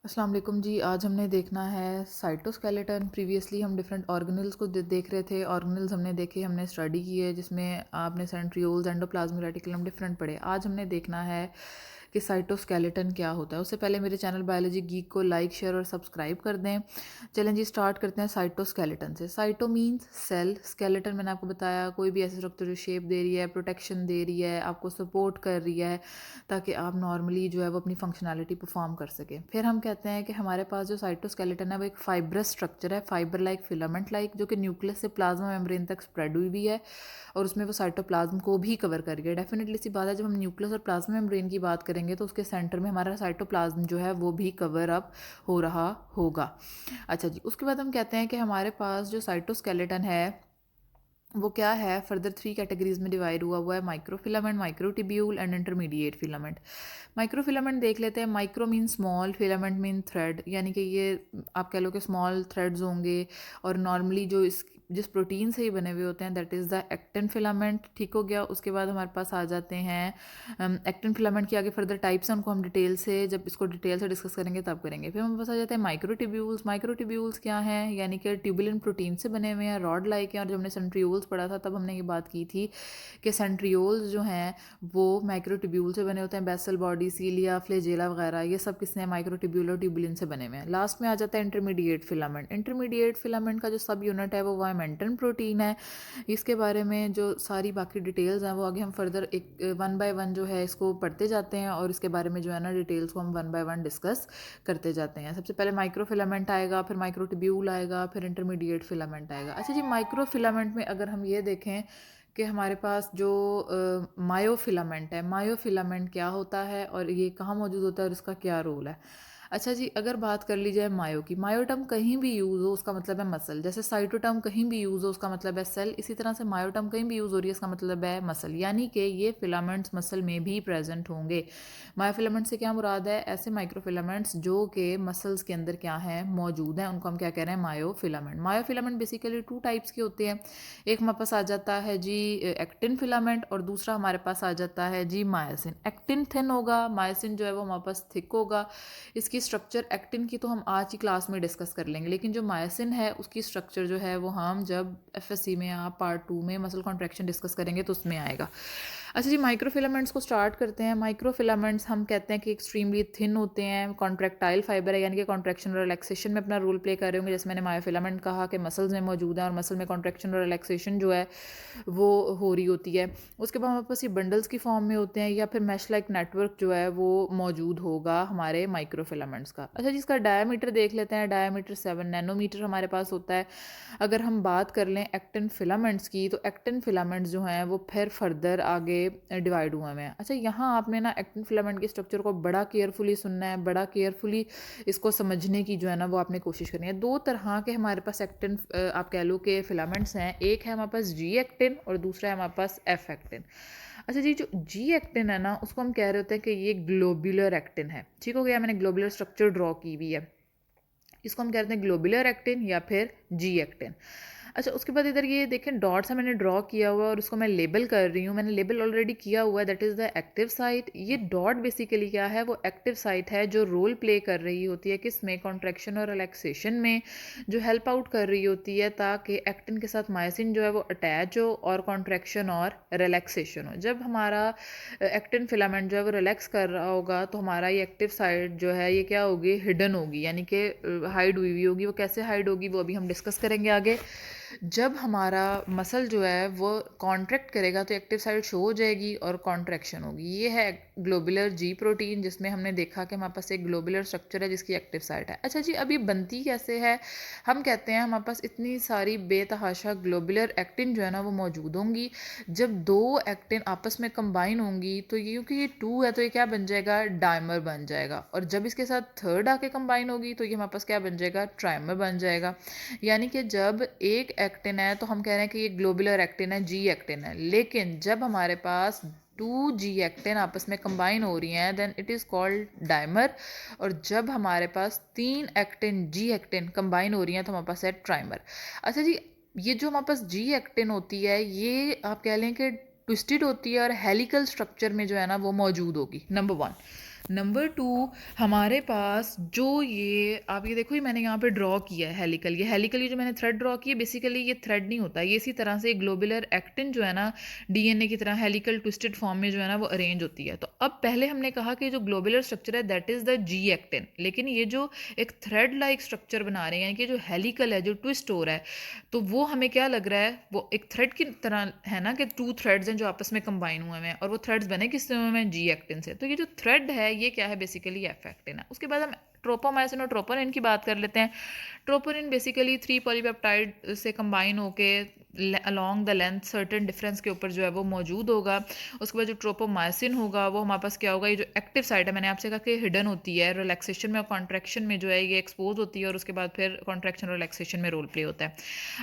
अस्सलाम वालेकुम जी। आज हमने देखना है साइटोस्केलेटन। प्रीवियसली हम डिफरेंट ऑर्गेनल्स को देख रहे थे। ऑर्गेनल्स हमने देखे, हमने स्टडी की है, जिसमें आपने सेंट्रियोल्स, एंडोप्लाज्मिक रेटिकुलम डिफरेंट पढ़े। आज हमने देखना है कि साइटोस्केलेटन क्या होता है। उससे पहले मेरे चैनल बायोलॉजी गीक को लाइक, शेयर और सब्सक्राइब कर दें। चलें जी, स्टार्ट करते हैं साइटोस्केलेटन से। साइटो मीन्स सेल, स्केलेटन मैंने आपको बताया कोई भी ऐसी स्ट्रक्चर जो शेप दे रही है, प्रोटेक्शन दे रही है, आपको सपोर्ट कर रही है ताकि आप नॉर्मली जो है वो अपनी फंक्शनैलिटी परफॉर्म कर सकें। फिर हम कहते हैं कि हमारे पास जो साइटोस्केलेटन है वो एक फाइब्रस स्ट्रक्चर है, फाइबर लाइक, फिलामेंट लाइक, जो कि न्यूक्लियस से प्लाज्मा मेम्ब्रेन तक स्प्रेड हुई हुई है और उसमें वो साइटोप्लाज्म को भी कवर कर गया। डेफिनेटली सी बात है, जब हम न्यूक्लियस और प्लाज्मा मेम्ब्रेन की बात करेंगे तो उसके सेंटर में हमारा साइटोप्लाज्म जो है वो भी कवर अप हो रहा होगा। अच्छा जी, उसके बाद हम कहते हैं कि हमारे पास जो साइटोस्केलेटन है वो क्या है, फर्दर 3 कैटेगरीज में डिवाइड हुआ है, microfilament, microtubule and intermediate filament. Microfilament देख लेते हैं। Micro mean small, filament mean thread, यानी कि ये आप कह लो कि स्मॉल थ्रेड्स होंगे और नॉर्मली जो जिस प्रोटीन से ही बने हुए होते हैं that is the actin filament. ठीक हो गया। उसके बाद हमारे पास आ जाते हैं एक्टिन फिलामेंट की आगे फर्दर टाइप्स हैं, उनको हम डिटेल से जब इसको डिटेल से डिस्कस करेंगे तब करेंगे। फिर हमारे पास आ जाते हैं माइक्रोटिब्यूल्स। माइक्रोटिब्यूल्स क्या हैं, यानी कि ट्यूबुलिन प्रोटीन से बने हुए हैं, रॉड लाइक हैं। और जब हमने सेंट्रियोल्स पढ़ा था तब हमने ये बात की थी कि सेंट्रियोल्स जो हैं वो माइक्रोटिब्यूल से बने होते हैं। बेसल बॉडी, सीलिया, फ्लेजेला वगैरह, ये सब किसने, माइक्रोटिब्यूल और ट्यूबुलिन से बने हुए हैं। लास्ट में आ जाता है इंटरमीडिएट फिलामेंट। इंटरमीडिएट फिलामेंट का जो सब यूनिट है वो वाइमेंटन प्रोटीन है। इसके बारे में जो सारी बाकी डिटेल्स हैं वो आगे हम फर्दर एक वन बाय वन जो है इसको पढ़ते जाते हैं और इसके बारे में जो है ना डिटेल्स को हम वन बाय वन डिस्कस करते जाते हैं। सबसे पहले माइक्रोफिलामेंट आएगा, फिर माइक्रोटिब्यूल आएगा, फिर इंटरमीडिएट फिलामेंट आएगा। अच्छा जी, माइक्रोफिलामेंट में अगर हम ये देखें कि हमारे पास जो मायोफिलामेंट है, मायोफिलामेंट क्या होता है और ये कहाँ मौजूद होता है और इसका क्या रोल है। अच्छा जी, अगर बात कर ली जाए मायो की, मायो टर्म कहीं भी यूज़ हो उसका मतलब है मसल। जैसे साइटो टर्म कहीं भी यूज़ हो उसका मतलब है सेल, इसी तरह से मायो टर्म कहीं भी यूज़ हो रही है इसका मतलब है मसल, यानी कि ये फिलामेंट्स मसल में भी प्रेजेंट होंगे। मायोफिलामेंट से क्या मुराद है, ऐसे माइक्रोफिलामेंट्स जो कि मसल्स के अंदर क्या हैं, मौजूद हैं, उनको हम क्या कह रहे हैं, मायोफिलामेंट। मायोफिलामेंट बेसिकली 2 टाइप्स के होते हैं। एक हमारे पास आ जाता है जी एक्टिन फिलामेंट और दूसरा हमारे पास आ जाता है जी मायसिन। एक्टिन थिन होगा, मायसिन जो है वो हमारे पास थिक होगा। इसकी स्ट्रक्चर एक्टिन की तो हम आज की क्लास में डिस्कस कर लेंगे, लेकिन जो मायसिन है उसकी स्ट्रक्चर जो है वो हम जब एफएससी में या पार्ट 2 में मसल कॉन्ट्रैक्शन डिस्कस करेंगे तो उसमें आएगा। अच्छा जी, माइक्रोफिलामेंट्स को स्टार्ट करते हैं। माइक्रोफिलामेंट्स हम कहते हैं कि एक्सट्रीमली थिन होते हैं, कॉन्ट्रैक्टाइल फाइबर है, यानी कि कॉन्ट्रैक्शन और रिलैक्सेशन में अपना रोल प्ले कर रहे होंगे। जैसे मैंने मायोफिलामेंट कहा कि मसल्स में मौजूद है और मसल में कॉन्ट्रैक्शन और रिलैक्सेशन जो है वो हो रही होती है। उसके बाद हमारे पास ये बंडल्स की फॉर्म में होते हैं या फिर मैश लाइक नेटवर्क जो है वो मौजूद होगा हमारे माइक्रोफिलामेंट्स का। अच्छा जी, इसका डायामीटर देख लेते हैं। डायामीटर 7 नैनोमीटर हमारे पास होता है। अगर हम बात कर लें एक्टिन फिलामेंट्स की, तो एक्टिन फिलामेंट्स जो हैं वो फिर फर्दर आगे डिवाइड हुए हैं। अच्छा, यहाँ आपने ना एक्टिन फिलामेंट के स्ट्रक्चर को बड़ा केयरफुली सुनना है, बड़ा केयरफुली इसको समझने की जो है ना वो आपने कोशिश करनी है। 2 तरह के हमारे पास एक्टिन आप कह लो कि फिलामेंट्स हैं। एक है हमारे पास जी एक्टिन और दूसरा है हमारे पास एफ एक्टिन। अच्छा जी, जो जी एक्टिन है ना उसको हम कह रहे होते हैं कि ये ग्लोबुलर एक्टिन है। ठीक हो गया, मैंने ग्लोबुलर स्ट्रक्चर ड्रॉ की हुई है। इसको हम कहते हैं ग्लोबुलर एक्टिन या फिर जी एक्टिन। अच्छा, उसके बाद इधर ये देखें डॉट्स है मैंने ड्रॉ किया हुआ है और उसको मैं लेबल कर रही हूँ। मैंने लेबल ऑलरेडी किया हुआ है, that is the active site. ये डॉट बेसिकली क्या है, वो एक्टिव साइट है जो रोल प्ले कर रही होती है किस में, कॉन्ट्रैक्शन और रिलैक्सेशन में, जो हेल्प आउट कर रही होती है ताकि एक्टिन के साथ मायसिन जो है वो अटैच हो और कॉन्ट्रैक्शन और रिलैक्सेशन हो। जब हमारा एक्टिन फिलामेंट जो है वो रिलैक्स कर रहा होगा तो हमारा ये एक्टिव साइट जो है ये क्या होगी, हिडन होगी, यानी कि हाइड हुई हुई होगी। वो कैसे हाइड होगी वो अभी हम डिस्कस करेंगे आगे। जब हमारा मसल जो है वो कॉन्ट्रैक्ट करेगा तो एक्टिव साइट शो हो जाएगी और कॉन्ट्रैक्शन होगी। ये है ग्लोबुलर जी प्रोटीन, जिसमें हमने देखा कि हमारे पास एक ग्लोबुलर स्ट्रक्चर है जिसकी एक्टिव साइट है। अच्छा जी, अभी बनती कैसे है, हम कहते हैं हमारे पास इतनी सारी बेतहाशा ग्लोबुलर एक्टिन जो है ना वो मौजूद होंगी। जब 2 एक्टिन आपस में कंबाइन होंगी तो ये, क्योंकि ये 2 है तो ये क्या बन जाएगा, डायमर बन जाएगा। और जब इसके साथ थर्ड आके कंबाइन होगी तो ये हमारे पास क्या बन जाएगा, ट्राइमर बन जाएगा। यानी कि जब एक एक्टिन है तो हम कह रहे हैं कि ये ग्लोबुलर एक्टिन है, जी एक्टिन है। लेकिन जब हमारे पास 2 जी एक्टिन आपस में कंबाइन हो रही हैं then it is called dimer. और जब हमारे पास 3 एक्टिन जी एक्टिन कंबाइन हो रही हैं तो हमारे पास है ट्राइमर। अच्छा जी, ये जो हमारे पास जी एक्टिन होती है ये आप कह लें कि ट्विस्टेड होती है और हेलिकल स्ट्रक्चर में जो है ना वो मौजूद होगी, नंबर 1। नंबर टू, हमारे पास जो ये आप ये देखो, ये मैंने यहाँ पे ड्रॉ किया है हेलिकल। ये हेलिकल, ये जो मैंने थ्रेड ड्रॉ की है, बेसिकली ये थ्रेड नहीं होता, ये इसी तरह से ग्लोबुलर एक्टिन जो है ना, डीएनए की तरह हेलिकल ट्विस्टेड फॉर्म में जो है ना वो अरेंज होती है। तो अब पहले हमने कहा कि जो ग्लोबुलर स्ट्रक्चर है that is the G actin, लेकिन ये जो एक थ्रेड लाइक स्ट्रक्चर बना रहे हैं, यानी कि जो हेलिकल है, जो ट्विस्ट हो रहा है, तो वो हमें क्या लग रहा है, वो एक थ्रेड की तरह है ना, कि टू थ्रेड्स हैं जो आपस में कंबाइन हुए हैं, और वो थ्रेड्स बने किससे हुए हैं, जी एक्टिन से। तो ये जो थ्रेड है ये क्या है, बेसिकली एफ एक्टिन है। उसके बाद हम ट्रोपोमाइसिन और ट्रोपोनिन की बात कर लेते हैं। ट्रोपोनिन बेसिकली 3 पॉलीपेप्टाइड से कंबाइन होके along the length certain difference के ऊपर जो है वो मौजूद होगा। उसके बाद जो ट्रोपोमाइसिन होगा वो हमारे पास क्या होगा, ये जो एक्टिव साइट है, मैंने आपसे कहा कि हिडन होती है, रिलैक्सेशन में और कॉन्ट्रैक्शन में जो है ये एक्सपोज होती है, और उसके बाद फिर कॉन्ट्रैक्शन और रिलैक्सेशन में रोल प्ले होता है।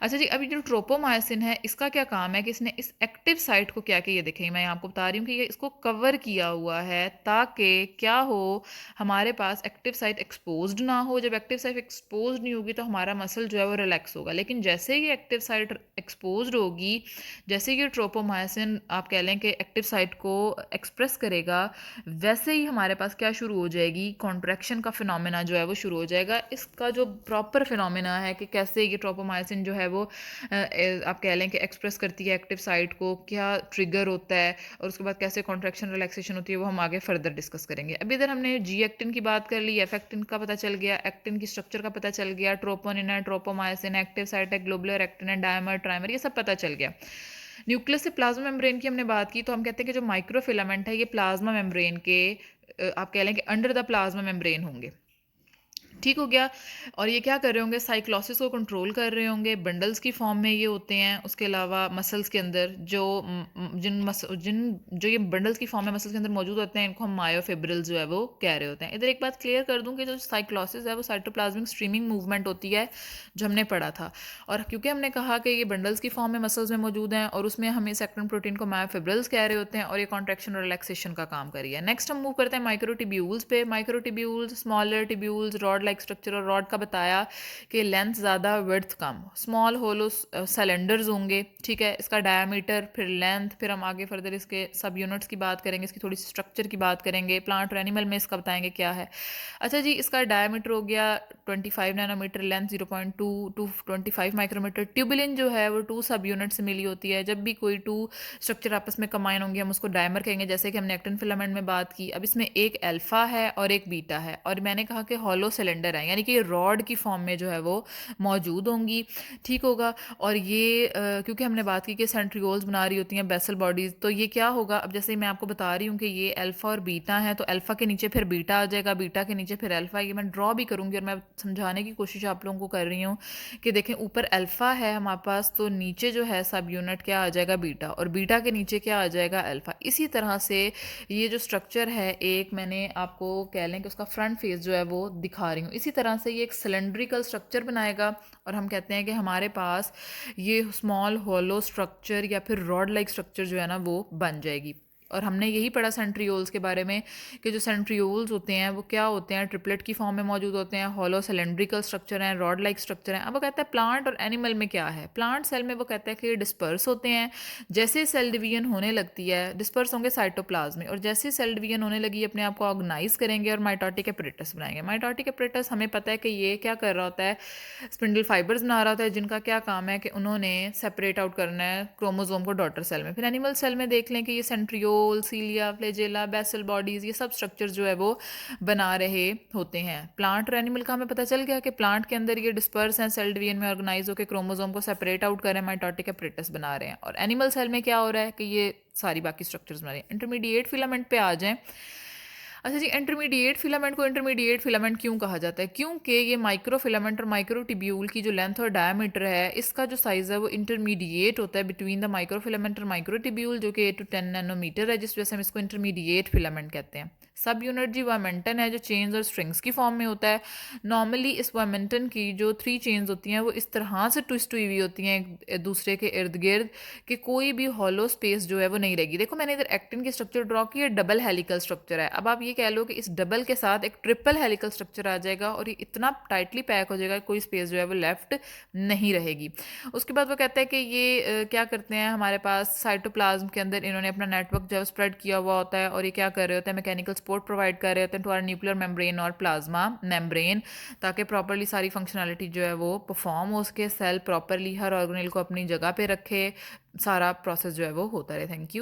अच्छा जी, अभी जो ट्रोपोमाइसिन है इसका क्या काम है कि इसने इस एक्टिव साइट को क्या, कि ये देखें मैं आपको बता रही हूँ कि ये इसको कवर किया हुआ है, ताकि क्या हो, हमारे पास एक्टिव साइट एक्सपोज्ड ना हो। जब एक्टिव साइट एक्सपोज्ड नहीं होगी तो हमारा मसल जो है वो रिलैक्स होगा। लेकिन जैसे ही एक्टिव साइट एक्सपोज्ड होगी, जैसे ये ट्रोपोमाइसिन आप कह लें कि एक्टिव साइट को एक्सप्रेस करेगा, वैसे ही हमारे पास क्या शुरू हो जाएगी, कॉन्ट्रैक्शन का फिनोमेना जो है वो शुरू हो जाएगा। इसका जो प्रॉपर फिनोमेना है कि कैसे ये ट्रोपोमाइसिन जो है वो आप कह लें कि एक्सप्रेस करती है एक्टिव साइट को, क्या ट्रिगर होता है, और उसके बाद कैसे कॉन्ट्रैक्शन रिलैक्सेशन होती है, वो हम आगे फर्दर डिस्कस करेंगे। अभी इधर हमने जी एक्टिन की बात कर ली, एफ एक्टिन का पता चल गया, एक्टिन की स्ट्रक्चर का पता चल गया, ट्रोपोनिन है, ट्रोपोमाइसिन, एक्टिव साइट है, ग्लोबुलर एक्टिन है, डायमर, ट्राइमर, ये सब पता चल गया। न्यूक्लियस से प्लाज्मा मेम्ब्रेन की हमने बात की, तो हम कहते हैं कि जो माइक्रोफिलामेंट है ये प्लाज्मा मेम्ब्रेन के आप कह लें कि अंडर द प्लाज्मा मेम्ब्रेन होंगे। ठीक हो गया। और ये क्या कर रहे होंगे, साइक्लोसिस को कंट्रोल कर रहे होंगे, बंडल्स की फॉर्म में ये होते हैं। उसके अलावा मसल्स के अंदर जो जिन जो ये बंडल्स की फॉर्म में मसल्स के अंदर मौजूद होते हैं, इनको हम मायोफिब्रिल्स जो है वो कह रहे होते हैं। इधर एक बात क्लियर कर दूं कि जो साइक्लोसिस है वो साइटोप्लाज्मिक स्ट्रीमिंग मूवमेंट होती है, जो हमने पढ़ा था। और क्योंकि हमने कहा कि ये बंडल्स की फॉर्म में मसल्स में मौजूद हैं, और उसमें हम इस एक्टिन प्रोटीन को मायोफिब्रिल्स कह रहे होते हैं, और ये कॉन्ट्रैक्शन और रिलैक्सेशन का काम करिए। नेक्स्ट हम मूव करते हैं माइक्रोटिब्यूल्स पे। Microtubules, smaller tubules, rod like structure, और रॉड का बताया कि लेंथ ज़्यादा विड्थ कम, स्मॉल होलो सिलेंडर्स होंगे। ठीक है, इसका डायमीटर, फिर लेंथ, फिर हम आगे फर्दर इसके सब यूनिट्स की बात करेंगे, इसकी थोड़ी सी स्ट्रक्चर की बात करेंगे, प्लांट और एनिमल में इसका बताएंगे क्या है। अच्छा जी, इसका डायमीटर हो गया 25 nanometre, length 0.2 to 25 micrometre. Tubulin जो है वो 2 सब यूनिट से मिली होती है। जब भी कोई 2 स्ट्रक्चर आपस में कंबाइन होंगे हम उसको डायमर कहेंगे, जैसे कि हमने एक्टिन फिलामेंट में बात की। अब इसमें एक अल्फा है और एक बीटा है, और मैंने कहा कि हॉलो सिलेंडर है, यानी कि रॉड की फॉर्म में जो है वो मौजूद होंगी। ठीक होगा। और ये क्योंकि हमने बात की कि सेंट्रियोल्स बना रही होती हैं बेसल बॉडीज, तो ये क्या होगा, अब जैसे मैं आपको बता रही हूँ कि ये अल्फा और बीटा है, तो अल्फा के नीचे फिर बीटा आ जाएगा, बीटा के नीचे फिर अल्फा। ये मैं ड्रॉ भी करूँगी और मैं समझाने की कोशिश आप लोगों को कर रही हूँ कि देखें, ऊपर अल्फा है हमारे पास, तो नीचे जो है सब यूनिट क्या आ जाएगा, बीटा, और बीटा के नीचे क्या आ जाएगा, अल्फा। इसी तरह से ये जो स्ट्रक्चर है, एक मैंने आपको कह लें कि उसका फ्रंट फेस जो है वो दिखा रही हूँ। इसी तरह से ये एक सिलेंड्रिकल स्ट्रक्चर बनाएगा, और हम कहते हैं कि हमारे पास ये स्मॉल होलो स्ट्रक्चर या फिर रॉड लाइक स्ट्रक्चर जो है ना वो बन जाएगी। और हमने यही पढ़ा सेंट्रियोल्स के बारे में कि जो सेंट्रियोल्स होते हैं वो क्या होते हैं, ट्रिपलेट की फॉर्म में मौजूद होते हैं, हॉलो सिलेंड्रिकल स्ट्रक्चर हैं, रॉड लाइक स्ट्रक्चर हैं। अब वो कहता है प्लांट और एनिमल में क्या है। प्लांट सेल में वो कहता है कि डिस्पर्स होते हैं। जैसे सेल डिवीजन होने लगती है, डिस्पर्स होंगे साइटोप्लाज्म में, और जैसे सेल डिवीजन होने लगी अपने आप को ऑर्गेनाइज करेंगे और माइटोटिक एपरेटस बनाएंगे। माइटोटिक एपरेटस हमें पता है कि ये क्या कर रहा होता है, स्पिंडल फाइबर्स बना रहा होता है, जिनका क्या काम है कि उन्होंने सेपरेट आउट करना है क्रोमोसोम को डॉटर सेल में। फिर एनिमल सेल में देख लें कि ये सेंट्रियोल, सीलिया, फ्लैजेला, बेसल बॉडीज, ये सब स्ट्रक्चर जो है वो बना रहे होते हैं। प्लांट और एनिमल का हमें पता चल गया कि प्लांट के अंदर ये डिस्पर्स हैं, सेल डिवीजन में ऑर्गेनाइज होकर क्रोमोसोम को सेपरेट आउट कर रहे हैं, माइटोटिक एपरेटस बना रहे हैं। और एनिमल सेल में क्या हो रहा है कि ये सारी बाकी स्ट्रक्चर्स बना रहे हैं। इंटरमीडिएट फिलामेंट पे आ जाएं। अच्छा जी, इंटरमीडिएट फिलामेंट को इंटरमीडिएट फिलामेंट क्यों कहा जाता है, क्योंकि ये माइक्रो फिलामेंट और माइक्रो टिब्यूल की जो लेंथ और डायमीटर है, इसका जो साइज़ है वो इंटरमीडिएट होता है बिटवीन द माइक्रो फिलामेंट और माइक्रो टिब्यूल, जो कि 8 to 10 नैनोमीटर है, जिस वजह से हम इसको इंटरमीडिएट फिलामेंट कहते हैं। सब यूनिट जी वामेंटन है, जो चेन्स और स्ट्रिंग्स की फॉर्म में होता है। नॉर्मली इस वामेंटन की जो 3 चेन्स होती हैं वो इस तरह से ट्विस्ट हुई हुई होती हैं एक दूसरे के इर्द गिर्द कि कोई भी हॉलो स्पेस जो है वो नहीं रहेगी। देखो, मैंने इधर एक्टिन की स्ट्रक्चर ड्रॉ की है, डबल हेलिकल स्ट्रक्चर है। अब आप ये कह लो कि इस डबल के साथ एक ट्रिपल हेलिकल स्ट्रक्चर आ जाएगा, और ये इतना टाइटली पैक हो जाएगा कि कोई स्पेस जो है वो लेफ्ट नहीं रहेगी। उसके बाद वो कहता है कि ये क्या करते हैं, हमारे पास साइटोप्लाज्म के अंदर इन्होंने अपना नेटवर्क जो है स्प्रेड किया हुआ होता है, और ये क्या कर रहे होते हैं, मैकेनिकल सपोर्ट प्रोवाइड कर रहे होते हैं टू आर न्यूक्लियर मेम्ब्रेन और प्लाज्मा मेम्ब्रेन, ताकि प्रॉपरली सारी फंक्शनैलिटी जो है वो परफॉर्म हो सके, सेल प्रॉपरली हर ऑर्गेनेल को अपनी जगह पे रखे, सारा प्रोसेस जो है वो होता रहे। Thank you.